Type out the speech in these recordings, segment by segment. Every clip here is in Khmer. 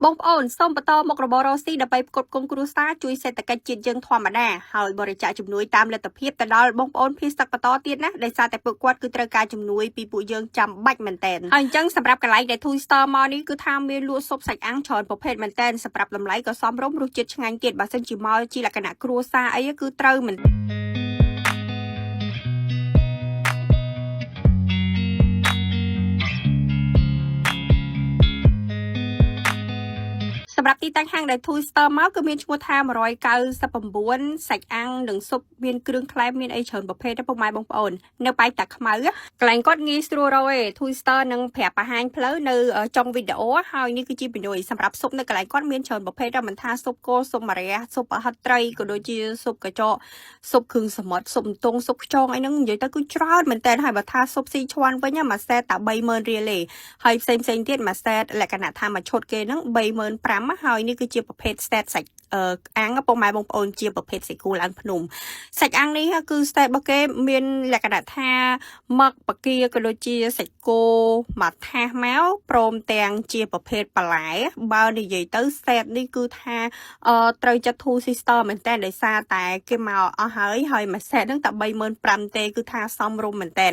បងប្អូនសូមបន្តមករបងរស់ស៊ីដើម្បីផ្គត់ផ្គង់គ្រួសារជួយសេដ្ឋកិច្ចជាតិយើងធម្មតាហើយបរិច្ចាគជំនួយតាមលទ្ធភាពទៅដល់បងប្អូនភៀសទឹកបន្តទៀតណាដោយសារតែពួកគាត់គឺត្រូវការជំនួយពីពួកយើងចាំបាច់មែនតើហើយអញ្ចឹងសម្រាប់កន្លែងដែល Toy Store មកនេះគឺថាមានលក់ស៊ុបសាច់អាំងច្រើនប្រភេទមែនតើសម្រាប់តម្លៃក៏សមរម្យរសជាតិឆ្ងាញ់ទៀតបើសិនជាមកជាលក្ខណៈគ្រួសារអីគឺត្រូវមែនសម្រាប់ទីតាំងហាងដែល Toy Store មកគឺមានឈ្មោះថា199សាច់អាំងនិងស៊ុបមានគ្រឿងក្លែមមានអីច្រើនប្រភេទទេពុកម៉ែបងប្អូននៅបែកតាខ្មៅកន្លែងគាត់ងាយស្រួលរកឯ Toy Store នឹងប្រាប់បង្ហាញផ្លូវនៅចុងវីដេអូហើយនេះគឺជាពីនុយសម្រាប់ស៊ុបនៅកន្លែងគាត់មានច្រើនប្រភេទមិនថាស៊ុបគោស៊ុបម្រះស៊ុបប្រហិតត្រីក៏ដូចជាស៊ុបកញ្ចក់ស៊ុបគ្រឿងសមុទ្រស៊ុបទងស៊ុបខ្យងអីហ្នឹងនិយាយទៅគឺច្រើនមែនតើហើយបើថាស៊ុបស៊ីឈ្វាន់វិញមួយសេតតែ30000រៀលទេហើយផ្សេងទៀតមួយសេតលក្ខណៈថាមួយឈុតគេហ្នឹង35000ហើយនេះគឺជាប្រភេទ set សាច់អាំងពុកម៉ែបងប្អូនជាប្រភេទសាច់គោឡើងភ្នំសាច់អាំងនេះគឺ set របស់គេមានលក្ខណៈថាមឹកបកាក៏ដូចជាសាច់គោមកថាសមកព្រមទាំងជាប្រភេទបន្លែបើនិយាយទៅ set នេះគឺថាត្រូវចាត់ Two Sister មែនតើដោយសារតែគេមកអស់ហើយមួយ set ហ្នឹងតែ35000ទេគឺថាសមរម្យមែនតើ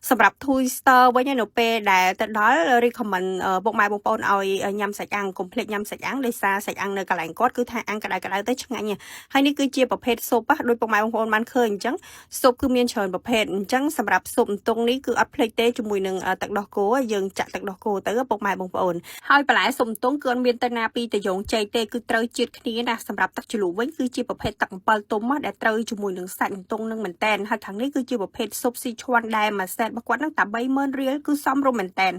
សម្រាប់ Two Sister វិញនៅពេលដែលទៅដល់ recommend ពុកម៉ែបងប្អូនឲ្យញ៉ាំសាច់អាំងកុំភ្លេចញ៉ាំសាច់អាំងដោយសារសាច់អាំងនៅកន្លែងគាត់គឺថាអាំងក្តៅទៅឆ្ងាញ់ហើយនេះគឺជាប្រភេទស៊ុបដូចពុកម៉ែបងប្អូនបានឃើញអញ្ចឹងស៊ុបគឺមានច្រើនប្រភេទអញ្ចឹងសម្រាប់ស៊ុបអន្ទង់នេះគឺអត់ភ្លេចទេជាមួយនឹងទឹកដោះគោយើងចាក់ទឹកដោះគោទៅពុកម៉ែបងប្អូនហើយបន្លែស៊ុបអន្ទង់គឺអត់មានទៅណាពីតយងជ័យទេគឺត្រូវជាតិគ្នាណាសម្រាប់ទឹកជ្រលក់វិញគឺជាប្រភេទទឹកអំពិលទុំដែលត្រូវជាមួយនឹងសាច់អន្ទង់នឹងមែនតែនហើយខាងនេះគឺជាប្រភេទស៊ុបស៊ីឈ្វាន់ដែលមួយសេតរបស់គាត់នឹងតែ30000រៀលគឺសមរម្យមែនតែន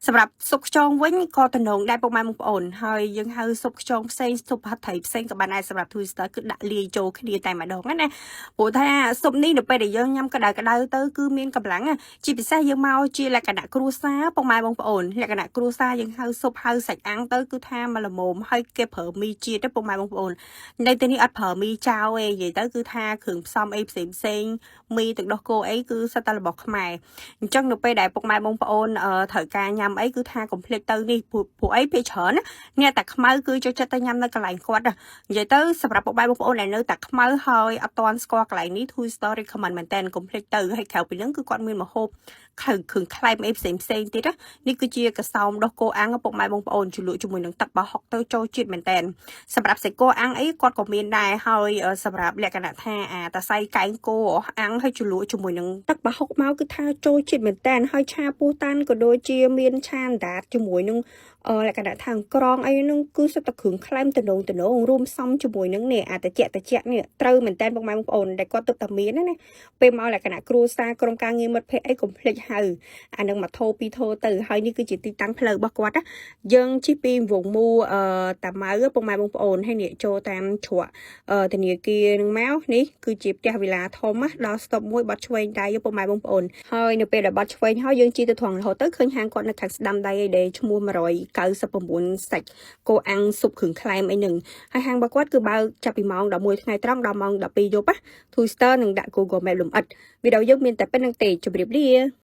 សម្រាប់ស៊ុបខ្យងវិញក៏តំណងដែរពុកម៉ែបងប្អូនហើយយើងហៅស៊ុបខ្យងផ្សេងស៊ុបផាត់ត្រីផ្សេងក៏បានដែរសម្រាប់ Twister គឺដាក់លាយចូលគ្នាតែម្ដងណាព្រោះថាស៊ុបនេះនៅពេលដែលយើងញ៉ាំក្តៅទៅគឺមានកម្លាំងជាពិសេសយើងមកជាលក្ខណៈគ្រួសារពុកម៉ែបងប្អូនលក្ខណៈគ្រួសារយើងហៅស៊ុបហៅសាច់អាំងទៅគឺថាមកល្មមហើយគេប្រើមីជាតិទេពុកម៉ែបងប្អូននៅទីនេះអត់ប្រើមីចោលទេនិយាយទៅគឺថាគ្រឿងផ្សំអីផ្សេងមីទឹកដោះគោអីគឺសិតតែរបស់ខ្មែរអញ្ចឹងនៅពេលដែលពុកម៉ែបងប្អូនត្រូវការញ៉ាំអីគឺថាកុំភ្លេចទៅនេះព្រោះអីពេលច្រើនអ្នកតែខ្មៅគឺចូលចិត្តទៅញ៉ាំនៅកន្លែងគាត់និយាយទៅសម្រាប់ពុកម៉ែបងប្អូនដែលនៅតែខ្មៅហើយអត់ទាន់ស្គាល់កន្លែងនេះ Two Story recommend មែនតើកុំភ្លេចទៅហើយក្រៅពីហ្នឹងគឺគាត់មានម្ហូបគ្រឿងក្លែមអីផ្សេងទៀតនេះគឺជាកសោមដោះគោអាំងពុកម៉ែបងប្អូនជ្រលក់ជាមួយនឹងទឹកបោះហុកទៅចូលជាតិមែនតើសម្រាប់សាច់គោអាំងអីគាត់ក៏មានដែរហើយសម្រាប់លក្ខណៈថាតាសៃកែងគោអាំងហើយជ្រលក់ជាមួយនឹងទឹកបោះហុកមកគឺថាចូលជាតិមែនតើហើយឆាពូតាន់ក៏ដូចជាមានឆាអណ្ដាតជាមួយនឹងលក្ខណៈថាក្រងអីហ្នឹងគឺសិតតែគ្រឿងក្លែមតំណងរួមផ្សំជាមួយនឹងនេះតិចនេះត្រូវមែនតើបងប្អូនដែលគាត់ទឹកតែមានណាពេលមកលក្ខណៈគ្រួសារក្រុមការងារមិត្តភ័ក្តិអីកុំភ្លេចហៅអានឹងមកធោពីធោទៅហើយនេះគឺជាទីតាំងផ្លូវរបស់គាត់យើងជិះពីវងមូតាម៉ៅពុកម៉ែបងប្អូនហើយនេះចូលតាមជ្រក់ធនាគារនឹងមកនេះគឺជាផ្ទះវិឡាធំដល់ស្តុបមួយបាត់ឆ្វេងដៃពុកម៉ែបងប្អូនហើយនៅពេលដែលបាត់ឆ្វេងហើយយើងជិះទៅត្រង់រហូតទៅឃើញហាងគាត់នៅខាងស្ដាំដៃឯដែលឈ្មោះ199សាច់គោអាំងស៊ុបគ្រឿងក្លែមអីហ្នឹងហើយហាងរបស់គាត់គឺបើកចាប់ពីម៉ោង11ថ្ងៃត្រង់ដល់ម៉ោង12យប់Twister នឹងដាក់ Google Map លម្អិតវីដេអូយើងមានតែប៉ុណ្្នឹងទេជម្រាបលា